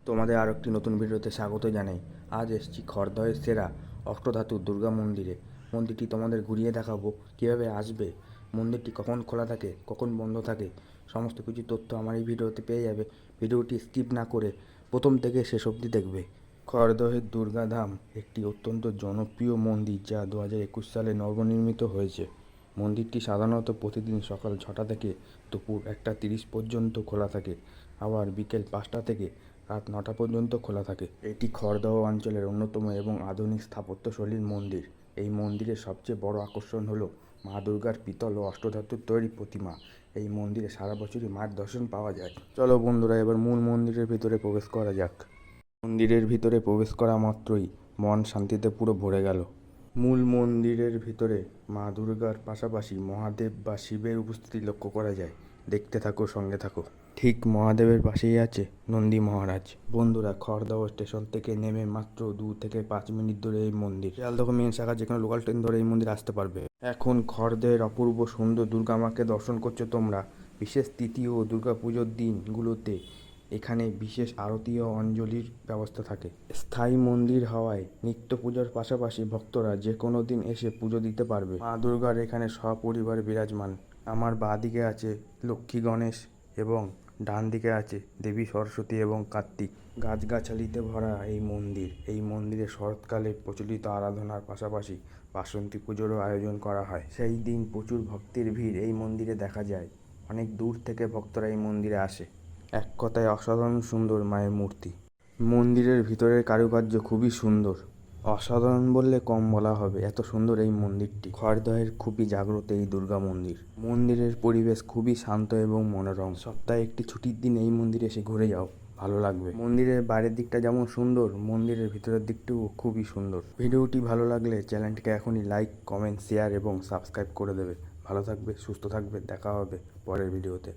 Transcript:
তোমাদের আরও একটি নতুন ভিডিওতে স্বাগত জানাই। আজ এসেছি খড়দহের সেরা অষ্টধাতুর দুর্গা মন্দিরে। মন্দিরটি তোমাদের ঘুরিয়ে দেখাবো, কীভাবে আসবে, মন্দিরটি কখন খোলা থাকে, কখন বন্ধ থাকে, সমস্ত কিছু তথ্য আমার এই ভিডিওতে পেয়ে যাবে। ভিডিওটি স্কিপ না করে প্রথম থেকে শেষ অবধি দেখবে। খড়দহের দুর্গাধাম একটি অত্যন্ত জনপ্রিয় মন্দির, যা 2021 সালে নবনির্মিত হয়েছে। মন্দিরটি সাধারণত প্রতিদিন সকাল 6টা থেকে দুপুর 1টা 30 পর্যন্ত খোলা থাকে, আবার বিকেল 5টা থেকে রাত 9টা পর্যন্ত খোলা থাকে। এটি খড়দহ অঞ্চলের অন্যতম এবং আধুনিক স্থাপত্যশৈলীর মন্দির। এই মন্দিরের সবচেয়ে বড় আকর্ষণ হলো মা দুর্গার পিতল ও অষ্টধাতুর তৈরি প্রতিমা। এই মন্দিরে সারা বছরই মার দর্শন পাওয়া যায়। চলো বন্ধুরা, এবার মূল মন্দিরের ভিতরে প্রবেশ করা যাক। মন্দিরের ভিতরে প্রবেশ করা মাত্রই মন শান্তিতে পুরো ভরে গেল। মূল মন্দিরের ভিতরে মা দুর্গার পাশাপাশি মহাদেব বা শিবের উপস্থিতি লক্ষ্য করা যায়। দেখতে থাকো, সঙ্গে থাকো। ঠিক মহাদেবের পাশেই আছে নন্দী মহারাজ। বন্ধুরা, খড়দহ স্টেশন থেকে নেমে মাত্র 2 থেকে 5 মিনিট দূরে এই মন্দির। শিয়ালদহ মেন শাখা যে কোনো লোকাল ট্রেন ধরে এই মন্দির আসতে পারবে। এখন খড়দহের অপূর্ব সুন্দর দুর্গা মাকে দর্শন করছো তোমরা। বিশেষ তিথি ও দুর্গা পুজোর দিনগুলোতে এখানে বিশেষ আরতি ও অঞ্জলির ব্যবস্থা থাকে। স্থায়ী মন্দির হওয়ায় নিত্য পূজার পাশাপাশি ভক্তরা যে কোনো দিন এসে পুজো দিতে পারবে। মা দুর্গার এখানে সপরিবারে বিরাজমান। আমার বাঁ দিকে আছে লক্ষ্মী গণেশ এবং ডান দিকে আছে দেবী সরস্বতী এবং কার্তিক। গাছগাছালিতে ভরা এই মন্দির। এই মন্দিরে শরৎকালে প্রচলিত আরাধনার পাশাপাশি বাসন্তী পুজোরও আয়োজন করা হয়। সেই দিন প্রচুর ভক্তের ভিড় এই মন্দিরে দেখা যায়। অনেক দূর থেকে ভক্তরা এই মন্দিরে আসে। এক কথায় অসাধারণ সুন্দর মায়ের মূর্তি। মন্দিরের ভিতরের কারুকার্য খুবই সুন্দর। অসাধারণ বললে কম বলা হবে, এত সুন্দর এই মন্দিরটি। খড়দহের খুবই জাগ্রত এই দুর্গা মন্দির। মন্দিরের পরিবেশ খুবই শান্ত এবং মনোরম। সপ্তাহে একটি ছুটির দিন এই মন্দিরে এসে ঘুরে যাও, ভালো লাগবে। মন্দিরের বাইরের দিকটা যেমন সুন্দর, মন্দিরের ভিতরের দিকটাও খুবই সুন্দর। ভিডিওটি ভালো লাগলে চ্যানেলটিকে এখনই লাইক, কমেন্ট, শেয়ার এবং সাবস্ক্রাইব করে দেবে। ভালো থাকবে, সুস্থ থাকবে, দেখা হবে পরের ভিডিওতে।